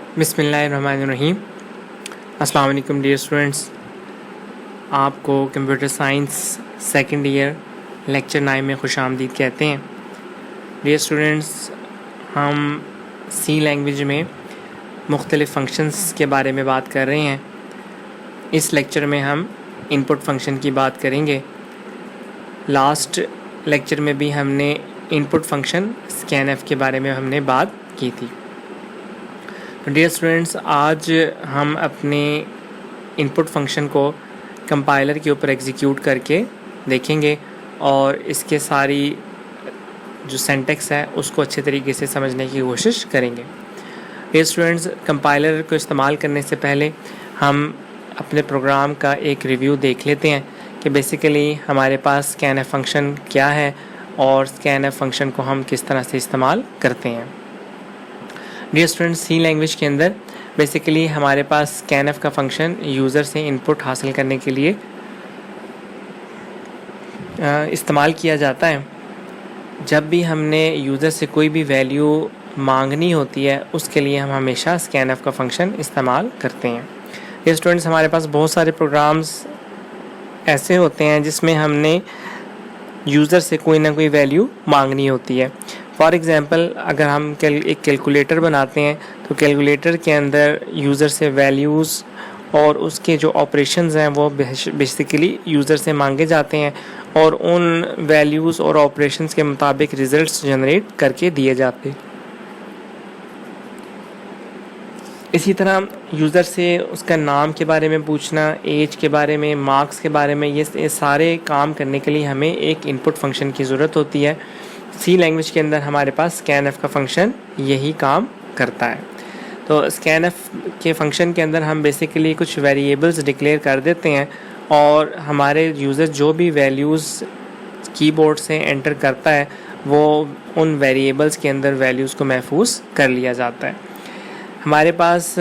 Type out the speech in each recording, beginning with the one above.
बिस्मिल्लाहिर्रहमानिर्रहीम। अस्सलाम वालेकुम डियर स्टूडेंट्स, आपको computer science second year lecture 9 में खुशामदीद कहते हैं। डियर स्टूडेंट्स, हम सी लैंग्वेज में मुख्तलिफ़ फंक्शंस के बारे में बात कर रहे हैं। इस लेक्चर में हम इनपुट फंक्शन की बात करेंगे। लास्ट लेक्चर में भी हमने इनपुट फंक्शन स्कैनएफ के बारे में हमने बात की थी। तो डियर स्टूडेंट्स, आज हम अपने इनपुट फंक्शन को कंपाइलर के ऊपर एग्जीक्यूट करके देखेंगे और इसके सारी जो सिंटैक्स है उसको अच्छे तरीके से समझने की कोशिश करेंगे। डियर स्टूडेंट्स, कंपाइलर को इस्तेमाल करने से पहले हम अपने प्रोग्राम का एक रिव्यू देख लेते हैं कि बेसिकली हमारे पास स्कैनएफ फंक्शन क्या है और स्कैनएफ फंक्शन को हम किस तरह से इस्तेमाल करते हैं। डियर स्टूडेंट्स, सी लैंग्वेज के अंदर बेसिकली हमारे पास स्कैनएफ का फंक्शन यूज़र से इनपुट हासिल करने के लिए इस्तेमाल किया जाता है। जब भी हमने यूज़र से कोई भी वैल्यू मांगनी होती है उसके लिए हम हमेशा स्कैनएफ का फंक्शन इस्तेमाल करते हैं। डियर स्टूडेंट्स, हमारे पास बहुत सारे प्रोग्राम्स ऐसे होते हैं जिसमें हमने यूज़र से कोई ना कोई वैल्यू मांगनी होती है। फॉर एग्ज़ाम्पल, अगर हम एक कैलकुलेटर बनाते हैं तो कैलकुलेटर के अंदर यूज़र से वैल्यूज़ और उसके जो ऑपरेशंस हैं वो बेसिकली यूज़र से मांगे जाते हैं और उन वैल्यूज़ और ऑपरेशंस के मुताबिक रिज़ल्ट्स जनरेट करके दिए जाते हैं। इसी तरह यूज़र से उसका नाम के बारे में पूछना, एज के बारे में, मार्क्स के बारे में, ये सारे काम करने के लिए हमें एक इनपुट फंक्शन की ज़रूरत होती है। सी लैंग्वेज के अंदर हमारे पास स्कैनएफ का फंक्शन यही काम करता है। तो स्कैनएफ के फंक्शन के अंदर हम बेसिकली कुछ वेरिएबल्स डिक्लेयर कर देते हैं और हमारे यूज़र जो भी वैल्यूज़ कीबोर्ड से एंटर करता है वो उन वेरिएबल्स के अंदर वैल्यूज़ को महफूज कर लिया जाता है। हमारे पास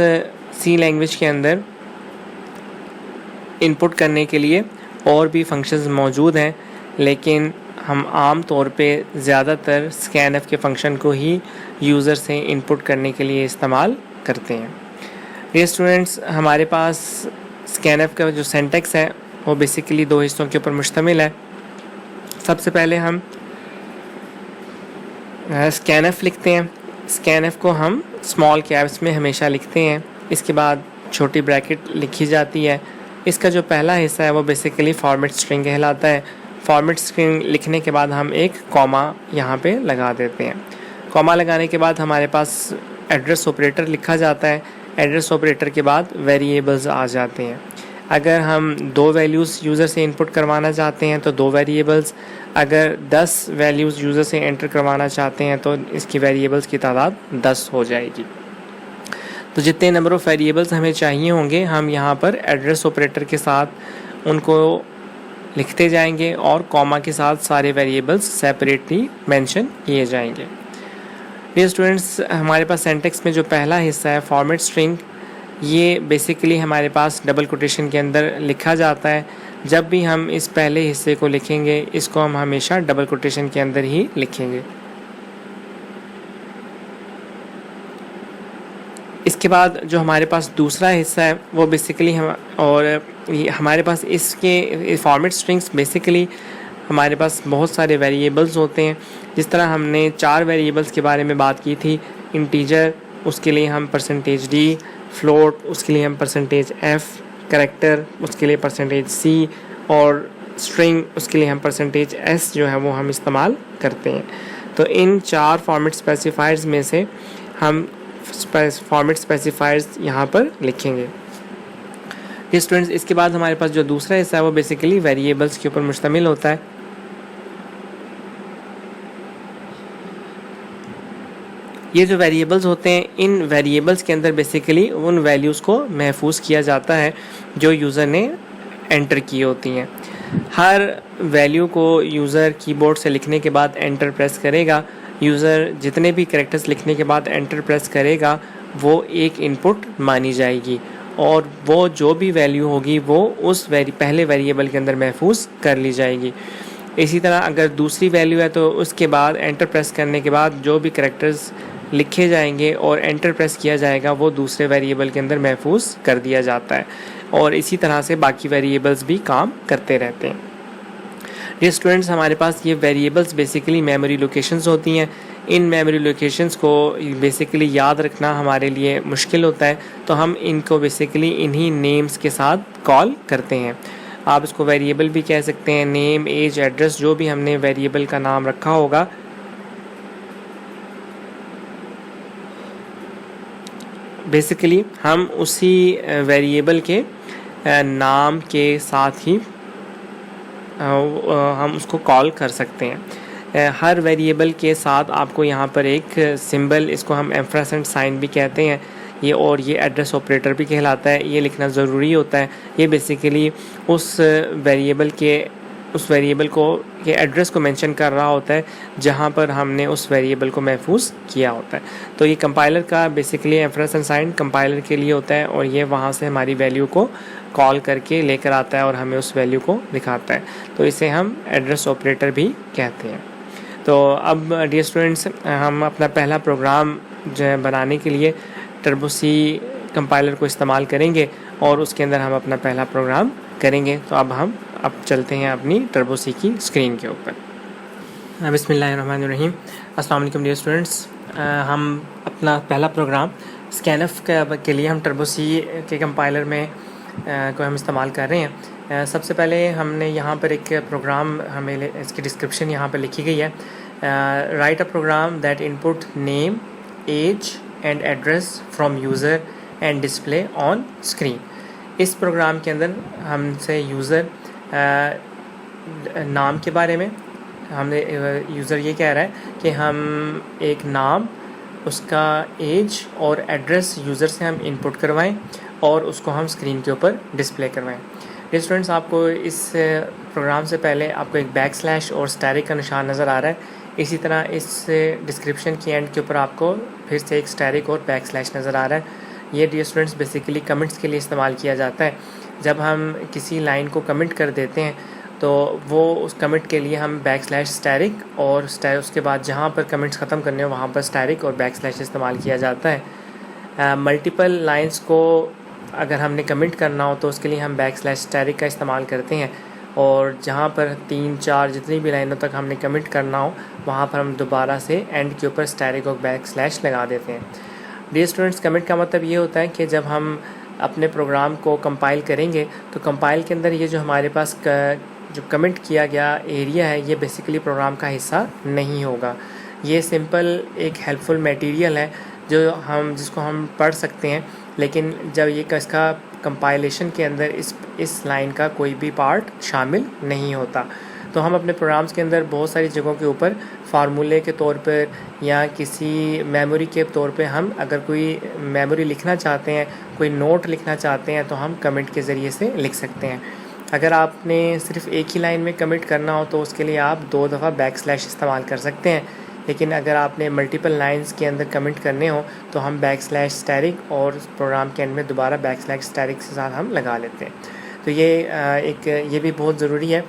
सी लैंग्वेज के अंदर इनपुट करने के लिए और भी फंक्शंस मौजूद हैं, लेकिन हम आम तौर पे ज़्यादातर स्कैनएफ के फंक्शन को ही यूज़र से इनपुट करने के लिए इस्तेमाल करते हैं। ये स्टूडेंट्स, हमारे पास स्कैनएफ का जो सिंटैक्स है वो बेसिकली दो हिस्सों के ऊपर मुश्तमिल है। सबसे पहले हम स्कैनएफ लिखते हैं। स्कैनएफ को हम स्मॉल कैप्स में हमेशा लिखते हैं। इसके बाद छोटी ब्रैकेट लिखी जाती है। इसका जो पहला हिस्सा है वो बेसिकली फॉर्मेट स्ट्रिंग कहलाता है। फॉर्मेट स्ट्रिंग लिखने के बाद हम एक कॉमा यहाँ पे लगा देते हैं। कॉमा लगाने के बाद हमारे पास एड्रेस ऑपरेटर लिखा जाता है। एड्रेस ऑपरेटर के बाद वेरिएबल्स आ जाते हैं। अगर हम 2 वैल्यूज़ यूज़र से इनपुट करवाना चाहते हैं तो 2 वेरिएबल्स, अगर 10 वैल्यूज़ यूज़र से एंटर करवाना चाहते हैं तो इसकी वेरिएबल्स की तादाद 10 हो जाएगी। तो जितने नंबर ऑफ़ वेरिएबल्स हमें चाहिए होंगे हम यहाँ पर एड्रेस ऑपरेटर के साथ उनको लिखते जाएंगे और कॉमा के साथ सारे वेरिएबल्स सेपरेटली मेंशन किए जाएंगे। डियर स्टूडेंट्स, हमारे पास सिंटैक्स में जो पहला हिस्सा है फॉर्मेट स्ट्रिंग, ये बेसिकली हमारे पास डबल कोटेशन के अंदर लिखा जाता है। जब भी हम इस पहले हिस्से को लिखेंगे इसको हम हमेशा डबल कोटेशन के अंदर ही लिखेंगे। इसके बाद जो हमारे पास दूसरा हिस्सा है वो बेसिकली हमारे पास इसके फॉर्मेट स्ट्रिंग्स बेसिकली हमारे पास बहुत सारे वेरिएबल्स होते हैं। जिस तरह हमने 4 वेरिएबल्स के बारे में बात की थी। इंटीजर, उसके लिए हम %d, फ्लोट उसके लिए हम %f, कैरेक्टर उसके लिए %c और स्ट्रिंग उसके लिए हम %s जो है वो हम इस्तेमाल करते हैं। तो इन 4 फॉर्मेट स्पेसिफायर्स में से हम फॉर्मेट स्पेसिफायर्स यहाँ पर लिखेंगे। स्टूडेंट्स, इसके बाद हमारे पास जो दूसरा हिस्सा है वो बेसिकली वेरिएबल्स के ऊपर मुश्तमिल होता है। ये जो वेरिएबल्स होते हैं इन वेरिएबल्स के अंदर बेसिकली उन वैल्यूज़ को महफूज किया जाता है जो यूज़र ने एंटर की होती हैं। हर वैल्यू को यूज़र कीबोर्ड से लिखने के बाद एंटर प्रेस करेगा। यूज़र जितने भी कैरेक्टर्स लिखने के बाद एंटर प्रेस करेगा वो एक इनपुट मानी जाएगी और वो जो भी वैल्यू होगी वो उस पहले वेरिएबल के अंदर महफूज कर ली जाएगी। इसी तरह अगर दूसरी वैल्यू है तो उसके बाद एंटर प्रेस करने के बाद जो भी कैरेक्टर्स लिखे जाएंगे और एंटर प्रेस किया जाएगा, वो दूसरे वेरिएबल के अंदर महफूज कर दिया जाता है। और इसी तरह से बाकी वेरिएबल्स भी काम करते रहते हैं। ये स्टूडेंट्स, हमारे पास ये वेरिएबल्स बेसिकली मेमोरी लोकेशंस होती हैं। इन मेमोरी लोकेशंस को बेसिकली याद रखना हमारे लिए मुश्किल होता है, तो हम इनको बेसिकली इन्हीं नेम्स के साथ कॉल करते हैं। आप इसको वेरिएबल भी कह सकते हैं, नेम, एज, एड्रेस, जो भी हमने वेरिएबल का नाम रखा होगा, बेसिकली हम उसी वेरिएबल के नाम के साथ ही हम उसको कॉल कर सकते हैं। हर वेरिएबल के साथ आपको यहाँ पर एक सिंबल, इसको हम एम्परसेंड साइन भी कहते हैं, ये और ये एड्रेस ऑपरेटर भी कहलाता है, ये लिखना ज़रूरी होता है। ये बेसिकली उस वेरिएबल को के एड्रेस को मेंशन कर रहा होता है जहाँ पर हमने उस वेरिएबल को महफूज किया होता है। तो ये कंपाइलर का बेसिकली एम्परसेंड साइन कंपाइलर के लिए होता है, और ये वहाँ से हमारी वैल्यू को कॉल करके लेकर आता है और हमें उस वैल्यू को दिखाता है। तो इसे हम एड्रेस ऑपरेटर भी कहते हैं। तो अब डियर स्टूडेंट्स, हम अपना पहला प्रोग्राम जो है बनाने के लिए टर्बो सी कंपाइलर को इस्तेमाल करेंगे और उसके अंदर हम अपना पहला प्रोग्राम करेंगे। तो अब चलते हैं अपनी टर्बो सी की स्क्रीन के ऊपर। बिस्मिल्लाहिर्रहमानिर्रहीम। अस्सलाम वालेकुम डियर स्टूडेंट्स, हम अपना पहला प्रोग्राम स्कैनफ के लिए हम टर्बो सी के कंपाइलर में को हम इस्तेमाल कर रहे हैं। सबसे पहले हमने यहाँ पर एक प्रोग्राम, हमें इसकी डिस्क्रिप्शन यहाँ पर लिखी गई है। Write a program that input name, age and address from user and display on screen. इस प्रोग्राम के अंदर हमसे यूज़र नाम के बारे में, हमने यूज़र ये कह रहा है कि हम एक नाम, उसका एज और एड्रेस यूज़र से हम इनपुट करवाएं और उसको हम स्क्रीन के ऊपर डिस्प्ले करवाएं। डियर स्टूडेंट्स, आपको इस प्रोग्राम से पहले आपको एक बैकस्लैश और स्टैरिक का निशान नज़र आ रहा है। इसी तरह इस डिस्क्रिप्शन की एंड के ऊपर आपको फिर से एक स्टैरिक और बैकस्लैश नज़र आ रहा है। ये डियर स्टूडेंट्स बेसिकली कमेंट्स के लिए इस्तेमाल किया जाता है। जब हम किसी लाइन को कमेंट कर देते हैं तो वो उस कमेंट के लिए हम बैकस्लैश स्टैरिक और उसके बाद जहाँ पर कमेंट्स ख़त्म करने हो वहाँ पर स्टैरिक और बैकस्लैश इस्तेमाल किया जाता है। मल्टीपल लाइंस को अगर हमने कमेंट करना हो तो उसके लिए हम बैकस्लैश स्टैरिक का इस्तेमाल करते हैं, और जहाँ पर 3-4 जितनी भी लाइनों तक हमने कमेंट करना हो वहाँ पर हम दोबारा से एंड के ऊपर स्टैरिक और बैकस्लैश लगा देते हैं। डियर स्टूडेंट्स, कमेंट का मतलब ये होता है कि जब हम अपने प्रोग्राम को कंपाइल करेंगे तो कंपाइल के अंदर ये जो हमारे पास जो कमेंट किया गया एरिया है, ये बेसिकली प्रोग्राम का हिस्सा नहीं होगा। ये सिंपल एक हेल्पफुल मटेरियल है जिसको हम पढ़ सकते हैं, लेकिन जब ये इसका कंपाइलेशन के अंदर इस लाइन का कोई भी पार्ट शामिल नहीं होता। तो हम अपने प्रोग्राम्स के अंदर बहुत सारी जगहों के ऊपर फार्मूले के तौर पर या किसी मेमोरी के तौर पे हम अगर कोई मेमोरी लिखना चाहते हैं, कोई नोट लिखना चाहते हैं, तो हम कमेंट के ज़रिए से लिख सकते हैं। अगर आपने सिर्फ एक ही लाइन में कमेंट करना हो तो उसके लिए आप 2 दफ़ा बैकस्लैश इस्तेमाल कर सकते हैं, लेकिन अगर आपने मल्टीपल लाइंस के अंदर कमेंट करने हो तो हम बैकस्लैश स्टैरिक और प्रोग्राम के एंड में दोबारा बैकस्लैश स्टैरिक के साथ हम लगा लेते हैं। तो ये भी बहुत ज़रूरी है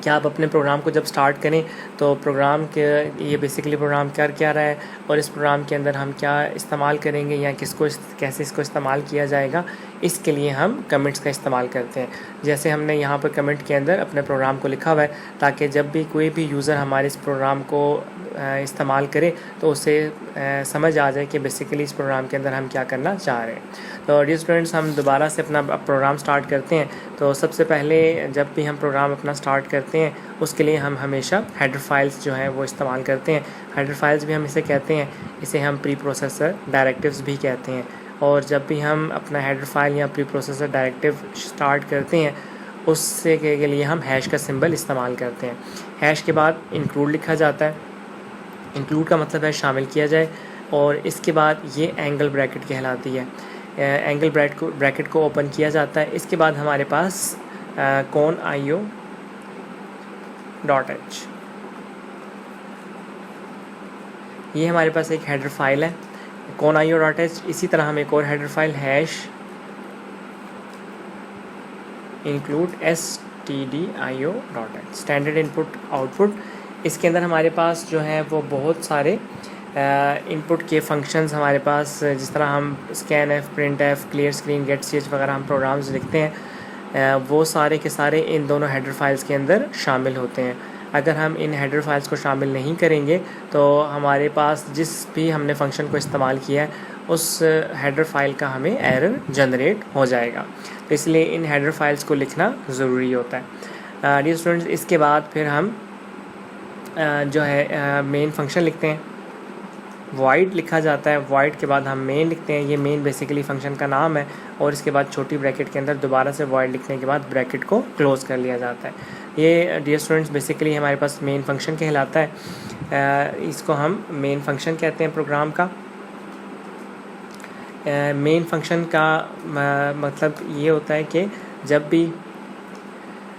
कि आप अपने प्रोग्राम को जब स्टार्ट करें तो प्रोग्राम के ये बेसिकली प्रोग्राम कर क्या रहा है और इस प्रोग्राम के अंदर हम क्या इस्तेमाल करेंगे या कैसे इसको इस्तेमाल किया जाएगा, इसके लिए हम कमेंट्स का इस्तेमाल करते हैं। जैसे हमने यहाँ पर कमेंट के अंदर अपने प्रोग्राम को लिखा हुआ है, ताकि जब भी कोई भी यूज़र हमारे इस प्रोग्राम को इस्तेमाल करे तो उसे समझ आ जाए कि बेसिकली इस प्रोग्राम के अंदर हम क्या करना चाह रहे हैं। तो डियर स्टूडेंट्स, हम दोबारा से अपना प्रोग्राम स्टार्ट करते हैं। तो सबसे पहले जब भी हम प्रोग्राम अपना स्टार्ट करते हैं उसके लिए हम हमेशा हेडर फाइल्स जो हैं वो इस्तेमाल करते हैं। हेडर फाइल्स भी हम इसे कहते हैं, इसे हम प्री प्रोसेसर डायरेक्टिव्स भी कहते हैं। और जब भी हम अपना हेडर फाइल या प्री प्रोसेसर डायरेक्टिव स्टार्ट करते हैं उससे के लिए हम हैश का सिंबल इस्तेमाल करते हैं। हैश के बाद इंक्लूड लिखा जाता है। इंक्लूड का मतलब है शामिल किया जाए, और इसके बाद ये एंगल ब्रैकेट कहलाती है। एंगल ब्रैकेट को ओपन किया जाता है। इसके बाद हमारे पास कॉन IO .h, ये हमारे पास एक हेडर फाइल है कॉन IO .h। इसी तरह हम एक और header file hash include stdio .h, standard input output. इसके अंदर हमारे पास जो है वो बहुत सारे इनपुट के फंक्शंस हमारे पास, जिस तरह हम scan f, print f, clear screen, get ch वगैरह हम प्रोग्राम्स लिखते हैं, वो सारे के सारे इन दोनों हेडर फाइल्स के अंदर शामिल होते हैं। अगर हम इन हेडर फाइल्स को शामिल नहीं करेंगे तो हमारे पास जिस भी हमने फंक्शन को इस्तेमाल किया है उस हेडर फाइल का हमें एरर जनरेट हो जाएगा। तो इसलिए इन हेडर फाइल्स को लिखना ज़रूरी होता है। डियर स्टूडेंट्स, इसके बाद फिर हम जो है मेन फंक्शन लिखते हैं। वॉइड लिखा जाता है, वॉइड के बाद हम मेन लिखते हैं। ये मेन बेसिकली फंक्शन का नाम है और इसके बाद छोटी ब्रैकेट के अंदर दोबारा से वॉइड लिखने के बाद ब्रैकेट को क्लोज़ कर लिया जाता है। ये डियर स्टूडेंट्स बेसिकली हमारे पास मेन फंक्शन कहलाता है। इसको हम मेन फंक्शन कहते हैं प्रोग्राम का। मेन फंक्शन का मतलब ये होता है कि जब भी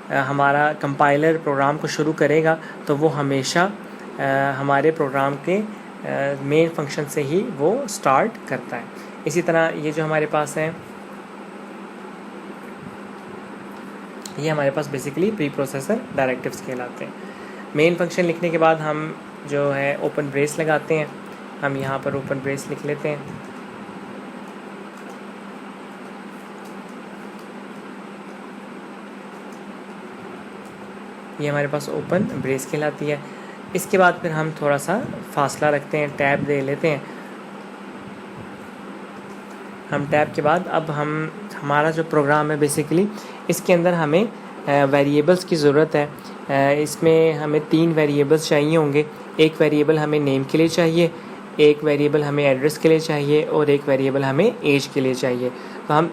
हमारा कंपाइलर प्रोग्राम को शुरू करेगा तो वो हमेशा हमारे प्रोग्राम के मेन फंक्शन से ही वो स्टार्ट करता है। इसी तरह ये जो हमारे पास है, ये हमारे पास बेसिकली प्री प्रोसेसर डायरेक्टिव्स कहलाते हैं। मेन फंक्शन लिखने के बाद हम जो है ओपन ब्रेस लगाते हैं। हम यहाँ पर ओपन ब्रेस लिख लेते हैं। ये हमारे पास ओपन ब्रेस कहलाती है। इसके बाद फिर हम थोड़ा सा फासला रखते हैं, टैब दे लेते हैं। हम टैब के बाद अब हमारा जो प्रोग्राम है बेसिकली इसके अंदर हमें वेरिएबल्स की ज़रूरत है। इसमें हमें 3 वेरिएबल्स चाहिए होंगे। एक वेरिएबल हमें नेम के लिए चाहिए, एक वेरिएबल हमें एड्रेस के लिए चाहिए और एक वेरिएबल हमें एज के लिए चाहिए। तो हम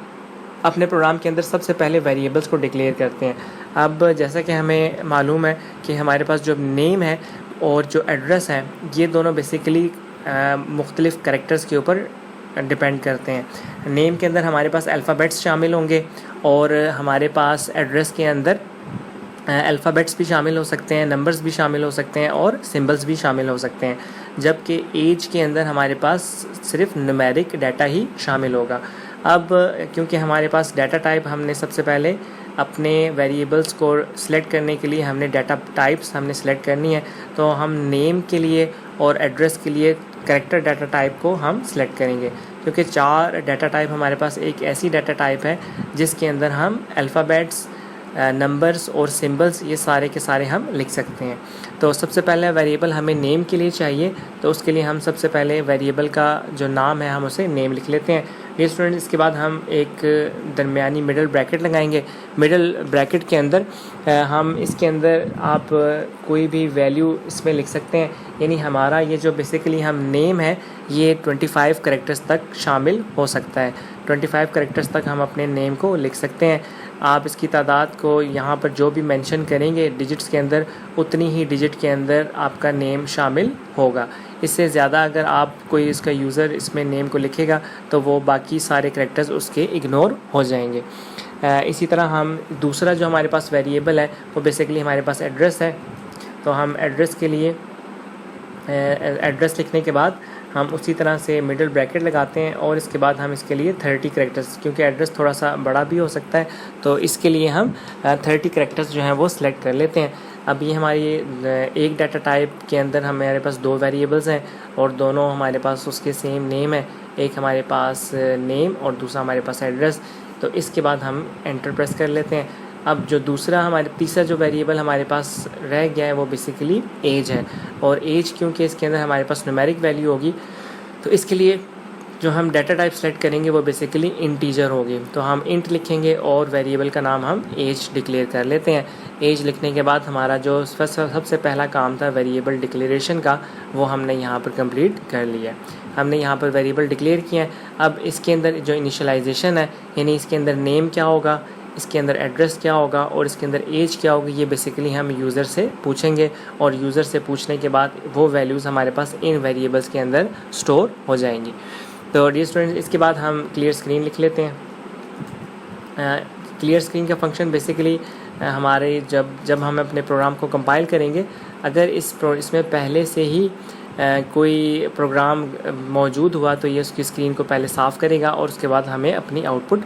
अपने प्रोग्राम के अंदर सबसे पहले वेरिएबल्स को डिक्लेयर करते हैं। अब जैसा कि हमें मालूम है कि हमारे पास जो नेम है और जो एड्रेस है ये दोनों बेसिकली मुख्तलिफ़ कैरेक्टर्स के ऊपर डिपेंड करते हैं। नेम के अंदर हमारे पास अल्फ़ाबेट्स शामिल होंगे और हमारे पास एड्रेस के अंदर अल्फ़ाबेट्स भी शामिल हो सकते हैं, नंबर्स भी शामिल हो सकते हैं और सिंबल्स भी शामिल हो सकते हैं। जबकि एज के अंदर हमारे पास सिर्फ न्यूमेरिक डाटा ही शामिल होगा। अब क्योंकि हमारे पास डाटा टाइप हमने सबसे पहले अपने वेरिएबल्स को सिलेक्ट करने के लिए हमने डाटा टाइप्स हमने सेलेक्ट करनी है, तो हम नेम के लिए और एड्रेस के लिए कैरेक्टर डाटा टाइप को हम सिलेक्ट करेंगे। क्योंकि 4 डाटा टाइप हमारे पास एक ऐसी डाटा टाइप है जिसके अंदर हम अल्फ़ाबेट्स, नंबर्स और सिंबल्स ये सारे के सारे हम लिख सकते हैं। तो सबसे पहले वेरिएबल हमें नेम के लिए चाहिए, तो उसके लिए हम सबसे पहले वेरिएबल का जो नाम है हम उसे नेम लिख लेते हैं। ये स्टूडेंट, इसके बाद हम एक दरमियानी मिडल ब्रैकेट लगाएंगे। मिडल ब्रैकेट के अंदर हम इसके अंदर आप कोई भी वैल्यू इसमें लिख सकते हैं। यानी हमारा ये जो बेसिकली हम नेम है ये 25 कैरेक्टर्स तक शामिल हो सकता है। 25 कैरेक्टर्स तक हम अपने नेम को लिख सकते हैं। आप इसकी तादाद को यहाँ पर जो भी मेंशन करेंगे डिजिट्स के अंदर, उतनी ही डिजिट के अंदर आपका नेम शामिल होगा। इससे ज़्यादा अगर आप कोई इसका यूज़र इसमें नेम को लिखेगा तो वो बाकी सारे कैरेक्टर्स उसके इग्नोर हो जाएंगे। इसी तरह हम दूसरा जो हमारे पास वेरिएबल है वो बेसिकली हमारे पास एड्रेस है। तो हम एड्रेस के लिए एड्रेस लिखने के बाद हम उसी तरह से मिडल ब्रैकेट लगाते हैं और इसके बाद हम इसके लिए 30 कैरेक्टर्स, क्योंकि एड्रेस थोड़ा सा बड़ा भी हो सकता है तो इसके लिए हम 30 कैरेक्टर्स जो हैं वो सिलेक्ट कर लेते हैं। अब ये हमारी एक डाटा टाइप के अंदर हमारे पास 2 वेरिएबल्स हैं और दोनों हमारे पास उसके सेम नेम है। एक हमारे पास नेम और दूसरा हमारे पास एड्रेस। तो इसके बाद हम एंटर प्रेस कर लेते हैं। अब जो तीसरा जो वेरिएबल हमारे पास रह गया है वो बेसिकली एज है। और एज क्योंकि इसके अंदर हमारे पास न्यूमेरिक वैल्यू होगी तो इसके लिए जो हम डाटा टाइप सेलेक्ट करेंगे वो बेसिकली इंटीजर होगी। तो हम इंट लिखेंगे और वेरिएबल का नाम हम एज डिक्लेयर कर लेते हैं। एज लिखने के बाद हमारा जो सबसे पहला काम था वेरिएबल डिक्लेरेशन का वो हमने यहाँ पर कंप्लीट कर लिया। हमने यहाँ पर वेरिएबल डिक्लेयर किया है। अब इसके अंदर जो इनिशियलाइजेशन है, यानी इसके अंदर नेम क्या होगा, इसके अंदर एड्रेस क्या होगा और इसके अंदर एज क्या होगी, ये बेसिकली हम यूज़र से पूछेंगे और यूज़र से पूछने के बाद वो वैल्यूज़ हमारे पास इन वेरिएबल्स के अंदर स्टोर हो जाएंगी। तो डियर स्टूडेंट्स, इसके बाद हम क्लियर स्क्रीन लिख लेते हैं। क्लियर स्क्रीन का फंक्शन बेसिकली हमारे जब हम अपने प्रोग्राम को कंपाइल करेंगे, अगर इसमें पहले से ही कोई प्रोग्राम मौजूद हुआ तो ये उसकी स्क्रीन को पहले साफ़ करेगा और उसके बाद हमें अपनी आउटपुट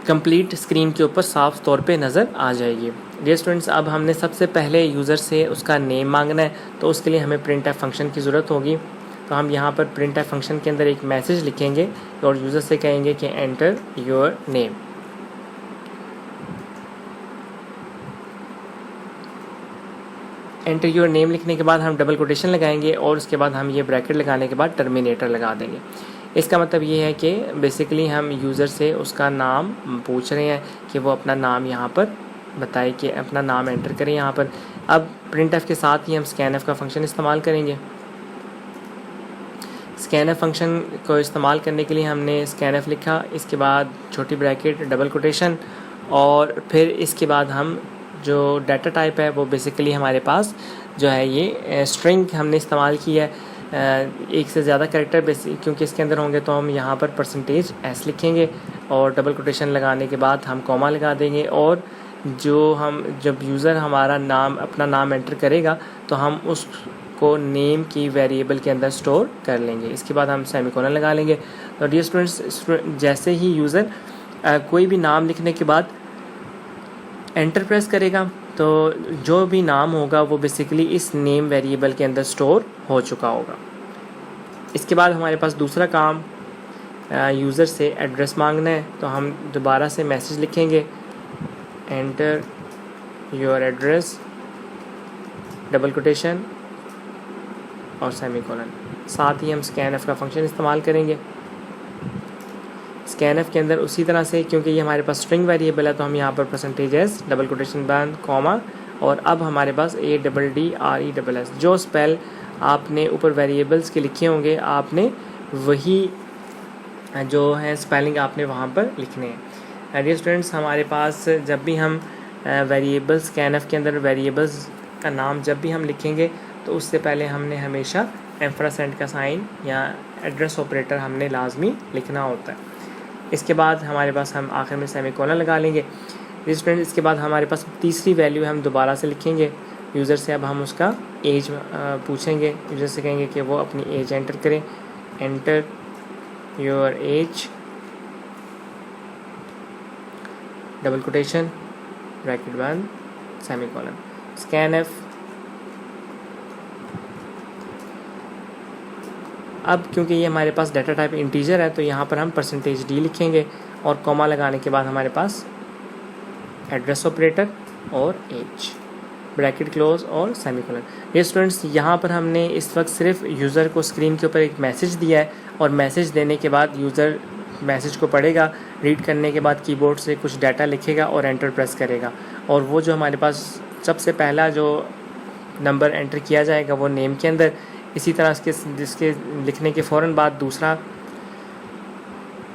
कंप्लीट स्क्रीन के ऊपर साफ तौर पे नज़र आ जाएगी। डियर स्टूडेंट्स, अब हमने सबसे पहले यूज़र से उसका नेम मांगना है, तो उसके लिए हमें प्रिंट एफ फंक्शन की ज़रूरत होगी। तो हम यहाँ पर प्रिंट एफ फंक्शन के अंदर एक मैसेज लिखेंगे और यूज़र से कहेंगे कि enter your name. Enter your name लिखने के बाद हम डबल कोटेशन लगाएंगे और उसके बाद हम ये ब्रैकेट लगाने के बाद टर्मिनेटर लगा देंगे। इसका मतलब ये है कि बेसिकली हम यूज़र से उसका नाम पूछ रहे हैं कि वो अपना नाम यहाँ पर बताए, कि अपना नाम एंटर करें यहाँ पर। अब प्रिंट एफ के साथ ही हम स्कैन एफ का फंक्शन इस्तेमाल करेंगे। स्कैन एफ फंक्शन को इस्तेमाल करने के लिए हमने स्कैन एफ लिखा, इसके बाद छोटी ब्रैकेट डबल कोटेशन, और फिर इसके बाद हम जो डाटा टाइप है वो बेसिकली हमारे पास जो है ये स्ट्रिंग हमने इस्तेमाल की है। एक से ज़्यादा कैरेक्टर क्योंकि इसके अंदर होंगे तो हम यहाँ पर %s लिखेंगे और डबल कोटेशन लगाने के बाद हम कॉमा लगा देंगे, और जब यूज़र हमारा नाम अपना नाम एंटर करेगा तो हम उसको नेम की वेरिएबल के अंदर स्टोर कर लेंगे। इसके बाद हम सेमीकोलन लगा लेंगे। तो डियर स्टूडेंट्स, जैसे ही यूज़र कोई भी नाम लिखने के बाद एंटर प्रेस करेगा तो जो भी नाम होगा वो बेसिकली इस नेम वेरिएबल के अंदर स्टोर हो चुका होगा। इसके बाद हमारे पास दूसरा काम यूज़र से एड्रेस मांगना है, तो हम दोबारा से मैसेज लिखेंगे enter your address double quotation और सेमीकोलन। साथ ही हम स्कैन एफ का फंक्शन इस्तेमाल करेंगे। स्कैन एफ के अंदर उसी तरह से, क्योंकि ये हमारे पास स्ट्रिंग वेरिएबल है, तो हम यहाँ पर %s डबल कोटेशन बंद कॉमा, और अब हमारे पास ADDRESS जो स्पेल आपने ऊपर वेरिएबल्स के लिखे होंगे आपने वही जो है स्पेलिंग आपने वहाँ पर लिखने हैं। डियर स्टूडेंट्स, हमारे पास जब भी हम वेरिएबल्स स्कैन एफ के अंदर वेरिएबल्स का नाम जब भी हम लिखेंगे तो उससे पहले हमने हमेशा एम्परसेंड का साइन या एड्रेस ऑपरेटर हमने लाजमी लिखना होता है। इसके बाद हमारे पास हम आखिर में सेमीकोलन लगा लेंगे। स्टूडेंट, इसके बाद हमारे पास तीसरी वैल्यू हम दोबारा से लिखेंगे यूज़र से। अब हम उसका एज पूछेंगे, यूज़र से कहेंगे कि वो अपनी एज एंटर करें। Enter your age double quotation bracket बंद सेमीकोलन। Scan F. अब क्योंकि ये हमारे पास डाटा टाइप इंटीजर है तो यहाँ पर हम %d लिखेंगे और कॉमा लगाने के बाद हमारे पास एड्रेस ऑपरेटर और एज ब्रैकेट क्लोज और सेमीकोलन। ये स्टूडेंट्स, यहाँ पर हमने इस वक्त सिर्फ यूज़र को स्क्रीन के ऊपर एक मैसेज दिया है और मैसेज देने के बाद यूज़र मैसेज को पढ़ेगा, रीड करने के बाद कीबोर्ड से कुछ डाटा लिखेगा और एंटर प्रेस करेगा, और वो जो हमारे पास सबसे पहला जो नंबर एंटर किया जाएगा वो नेम के अंदर। इसी तरह जिसके लिखने के फ़ौरन बाद दूसरा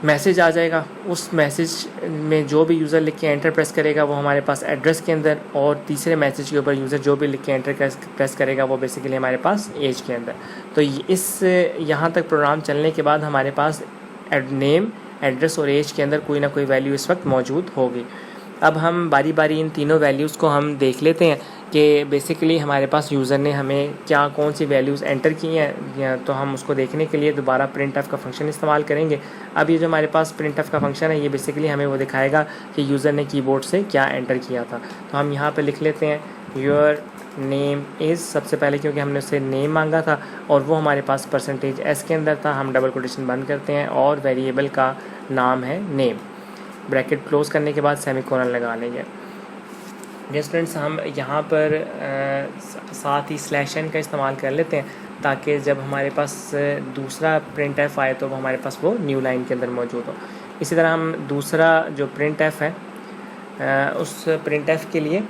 मैसेज आ जाएगा। उस मैसेज में जो भी यूज़र लिख के एंटर प्रेस करेगा वो हमारे पास एड्रेस के अंदर, और तीसरे मैसेज के ऊपर यूज़र जो भी लिख के एंटर प्रेस करेगा वो बेसिकली हमारे पास एज के अंदर। तो इस यहाँ तक प्रोग्राम चलने के बाद हमारे पास नेम, एड्रेस और एज के अंदर कोई ना कोई वैल्यू इस वक्त मौजूद होगी। अब हम बारी बारी इन तीनों वैल्यूज़ को हम देख लेते हैं कि बेसिकली हमारे पास यूज़र ने हमें क्या कौन सी वैल्यूज़ एंटर की हैं। तो हम उसको देखने के लिए दोबारा प्रिंट एफ का फंक्शन इस्तेमाल करेंगे। अब ये जो हमारे पास प्रिंट एफ का फंक्शन है ये बेसिकली हमें वो दिखाएगा कि यूज़र ने कीबोर्ड से क्या एंटर किया था। तो हम यहाँ पे लिख लेते हैं योर नेम इज़, सबसे पहले क्योंकि हमने उससे नेम मांगा था और वो हमारे पास %s के अंदर था। हम डबल कोटेशन बंद करते हैं और वेरिएबल का नाम है नेम, ब्रैकेट क्लोज करने के बाद सेमीकोलन लगा लेंगे। स्टूडेंट्स, हम यहाँ पर साथ ही /n का इस्तेमाल कर लेते हैं ताकि जब हमारे पास दूसरा प्रिंट एफ आए तो वो हमारे पास वो न्यू लाइन के अंदर मौजूद हो। इसी तरह हम दूसरा जो प्रिंट एफ है उस प्रिंट एफ के लिए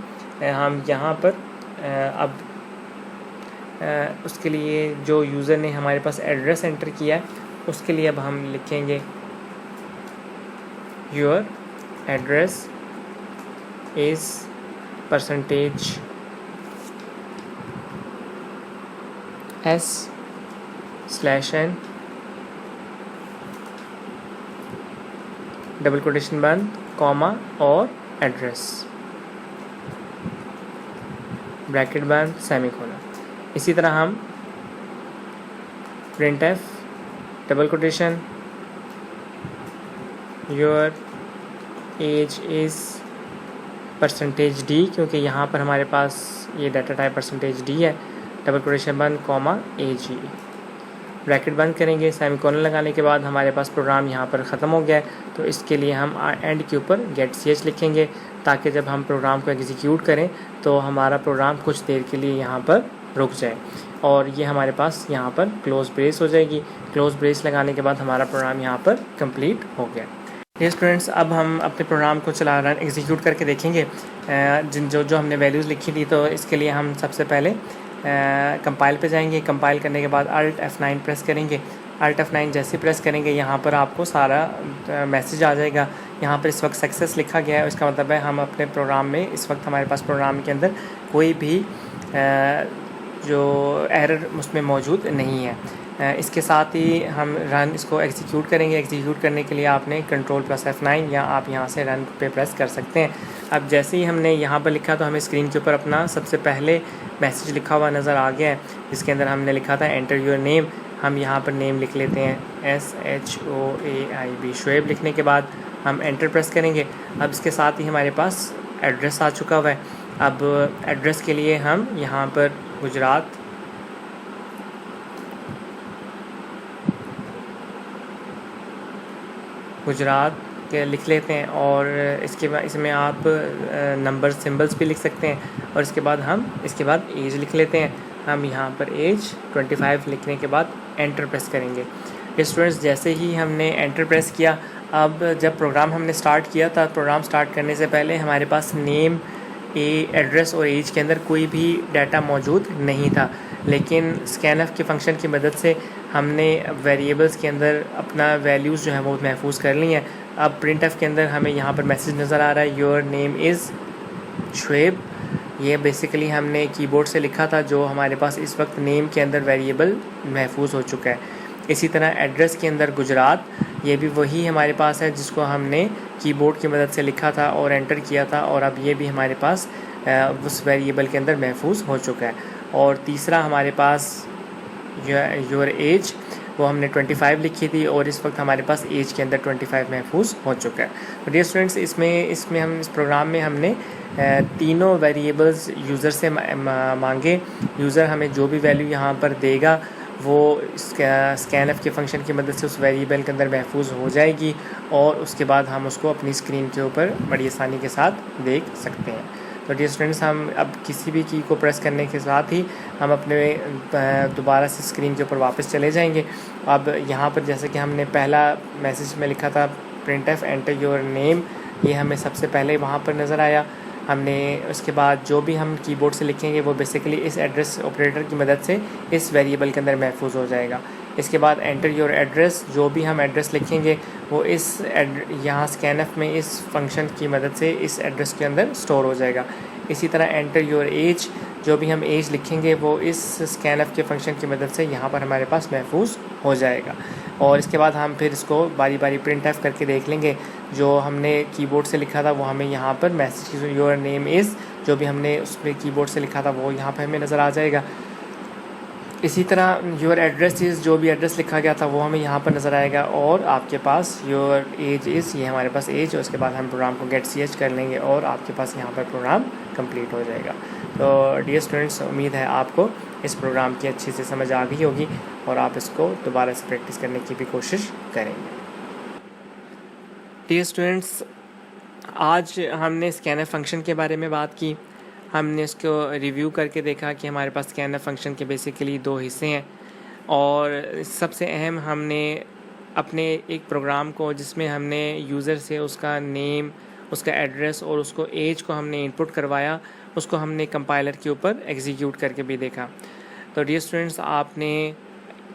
हम यहाँ पर अब उसके लिए जो यूज़र ने हमारे पास एड्रेस एंटर किया है उसके लिए अब हम लिखेंगे your address is %s/n double quotation बंद कॉमा और एड्रेस ब्रैकेट बंद सेमीकोलन। इसी तरह हम print F double quotation your age is %d, क्योंकि यहाँ पर हमारे पास ये डाटा टाइप %d है, डबल कोटेशन बंद, कॉमा AG, ब्रैकेट बंद करेंगे। सेमीकोलन लगाने के बाद हमारे पास प्रोग्राम यहाँ पर ख़त्म हो गया है, तो इसके लिए हम एंड के ऊपर गेट ch लिखेंगे, ताकि जब हम प्रोग्राम को एग्जीक्यूट करें तो हमारा प्रोग्राम कुछ देर के लिए यहाँ पर रुक जाए, और ये हमारे पास यहाँ पर क्लोज ब्रेस हो जाएगी। क्लोज ब्रेस लगाने के बाद हमारा प्रोग्राम यहाँ पर कंप्लीट हो गया। ये स्टूडेंट्स, अब हम अपने प्रोग्राम को रन एग्जीक्यूट करके देखेंगे जो हमने वैल्यूज़ लिखी थी। तो इसके लिए हम सबसे पहले कंपाइल पे जाएंगे। कंपाइल करने के बाद Alt F9 प्रेस करेंगे। Alt F9 जैसे प्रेस करेंगे यहाँ पर आपको सारा मैसेज आ जाएगा। यहाँ पर इस वक्त सक्सेस लिखा गया है, इसका मतलब है हम अपने प्रोग्राम में इस वक्त हमारे पास प्रोग्राम के अंदर कोई भी जो एरर उसमें मौजूद नहीं है। इसके साथ ही हम रन इसको एग्जीक्यूट करेंगे। एग्जीक्यूट करने के लिए आपने Ctrl+F9 या आप यहाँ से रन पे प्रेस कर सकते हैं। अब जैसे ही हमने यहाँ पर लिखा तो हमें स्क्रीन के ऊपर अपना सबसे पहले मैसेज लिखा हुआ नज़र आ गया है, जिसके अंदर हमने लिखा था एंटर योर नेम। हम यहाँ पर नेम लिख लेते हैं SHOAIB, शोएब। लिखने के बाद हम एंटर प्रेस करेंगे। अब इसके साथ ही हमारे पास एड्रेस आ चुका हुआ है। अब एड्रेस के लिए हम यहाँ पर गुजरात के लिख लेते हैं, और इसके बाद इसमें आप नंबर सिंबल्स भी लिख सकते हैं, और इसके बाद एज लिख लेते हैं। हम यहाँ पर एज 25 लिखने के बाद एंटर प्रेस करेंगे। स्टूडेंट्स, जैसे ही हमने एंटर प्रेस किया, अब जब प्रोग्राम हमने स्टार्ट किया था, प्रोग्राम स्टार्ट करने से पहले हमारे पास नेम, एड्रेस और एज के अंदर कोई भी डाटा मौजूद नहीं था, लेकिन स्कैनफ के फंक्शन की मदद से हमने वेरिएबल्स के अंदर अपना वैल्यूज़ जो है वो महफूज कर ली हैं। अब प्रिंटफ के अंदर हमें यहाँ पर मैसेज नज़र आ रहा है, योर नेम इज़ शोएब। ये बेसिकली हमने कीबोर्ड से लिखा था, जो हमारे पास इस वक्त नेम के अंदर वेरिएबल महफूज हो चुका है। इसी तरह एड्रेस के अंदर गुजरात, ये भी वही हमारे पास है जिसको हमने कीबोर्ड की मदद से लिखा था और एंटर किया था, और अब ये भी हमारे पास उस वेरिएबल के अंदर महफूज हो चुका है। और तीसरा हमारे पास योर एज, वो हमने 25 लिखी थी, और इस वक्त हमारे पास एज के अंदर 25 महफूज हो चुका है। तो डियर स्टूडेंट्स, इसमें हम इस प्रोग्राम में हमने तीनों वेरिएबल्स यूज़र से मांगे। यूज़र हमें जो भी वैल्यू यहाँ पर देगा वो स्कैनफ के फंक्शन की मदद से उस वेरिएबल के अंदर महफूज हो जाएगी, और उसके बाद हम उसको अपनी स्क्रीन के ऊपर बड़ी आसानी के साथ देख सकते हैं। तो डियर स्टूडेंट्स, हम अब किसी भी की को प्रेस करने के साथ ही हम अपने दोबारा से स्क्रीन के ऊपर वापस चले जाएंगे। अब यहाँ पर जैसे कि हमने पहला मैसेज में लिखा था प्रिंटफ एंटर योर नेम, ये हमें सबसे पहले वहाँ पर नज़र आया। हमने उसके बाद जो भी हम कीबोर्ड से लिखेंगे वो बेसिकली इस एड्रेस ऑपरेटर की मदद से इस वेरिएबल के अंदर महफूज हो जाएगा। इसके बाद एंटर योर एड्रेस, जो भी हम एड्रेस लिखेंगे वो यहाँ स्कैनफ में इस फंक्शन की मदद से इस एड्रेस के अंदर स्टोर हो जाएगा। इसी तरह एंटर योर एज, जो भी हम एज लिखेंगे वो इस स्कैनफ के फंक्शन की मदद से यहाँ पर हमारे पास महफूज हो जाएगा। और इसके बाद हम फिर इसको बारी बारी प्रिंट एफ करके देख लेंगे। जो हमने कीबोर्ड से लिखा था वो हमें यहाँ पर मैसेज योर नेम इज़, जो भी हमने उसमें कीबोर्ड से लिखा था वो यहाँ पर हमें नज़र आ जाएगा। इसी तरह योर एड्रेस इज़, जो भी एड्रेस लिखा गया था वो हमें यहाँ पर नज़र आएगा। और आपके पास योर एज इज़, ये हमारे पास एज, और उसके बाद हम प्रोग्राम को गेट ch कर लेंगे और आपके पास यहाँ पर प्रोग्राम कंप्लीट हो जाएगा। तो डियर स्टूडेंट्स, उम्मीद है आपको इस प्रोग्राम की अच्छी से समझ आ गई होगी और आप इसको दोबारा से प्रैक्टिस करने की भी कोशिश करेंगे। डियर स्टूडेंट्स, आज हमने स्कैनफ फंक्शन के बारे में बात की। हमने इसको रिव्यू करके देखा कि हमारे पास स्कैनफ फंक्शन के बेसिकली दो हिस्से हैं, और सबसे अहम हमने अपने एक प्रोग्राम को जिसमें हमने यूज़र से उसका नेम, उसका एड्रेस और उसको एज को हमने इनपुट करवाया, उसको हमने कंपाइलर के ऊपर एग्जीक्यूट करके भी देखा। तो डियर स्टूडेंट्स, आपने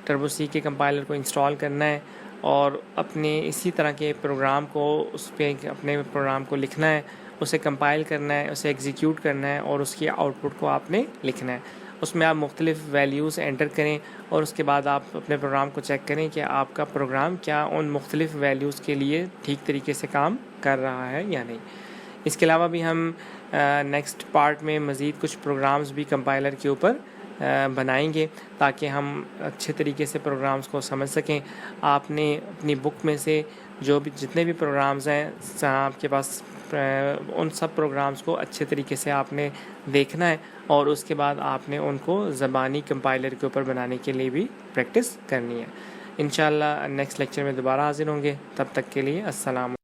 टर्बो सी के कंपाइलर को इंस्टॉल करना है और अपने इसी तरह के प्रोग्राम को उस पर अपने प्रोग्राम को लिखना है, उसे कंपाइल करना है, उसे एग्जीक्यूट करना है और उसकी आउटपुट को आपने लिखना है। उसमें आप मुख्तलिफ़ वैल्यूज़ एंटर करें और उसके बाद आप अपने प्रोग्राम को चेक करें कि आपका प्रोग्राम क्या उन मुख्तलिफ़ वैल्यूज़ के लिए ठीक तरीके से काम कर रहा है या नहीं। इसके अलावा भी हम नेक्स्ट पार्ट में मज़ीद कुछ प्रोग्राम्स भी कंपाइलर के ऊपर बनाएंगे ताकि हम अच्छे तरीके से प्रोग्राम्स को समझ सकें। आपने अपनी बुक में से जो भी जितने भी प्रोग्राम्स हैं आपके पास, उन सब प्रोग्राम्स को अच्छे तरीके से आपने देखना है और उसके बाद आपने उनको ज़बानी कंपाइलर के ऊपर बनाने के लिए भी प्रैक्टिस करनी है। इंशाल्लाह नेक्स्ट लेक्चर में दोबारा हाज़िर होंगे, तब तक के लिए अस्सलाम।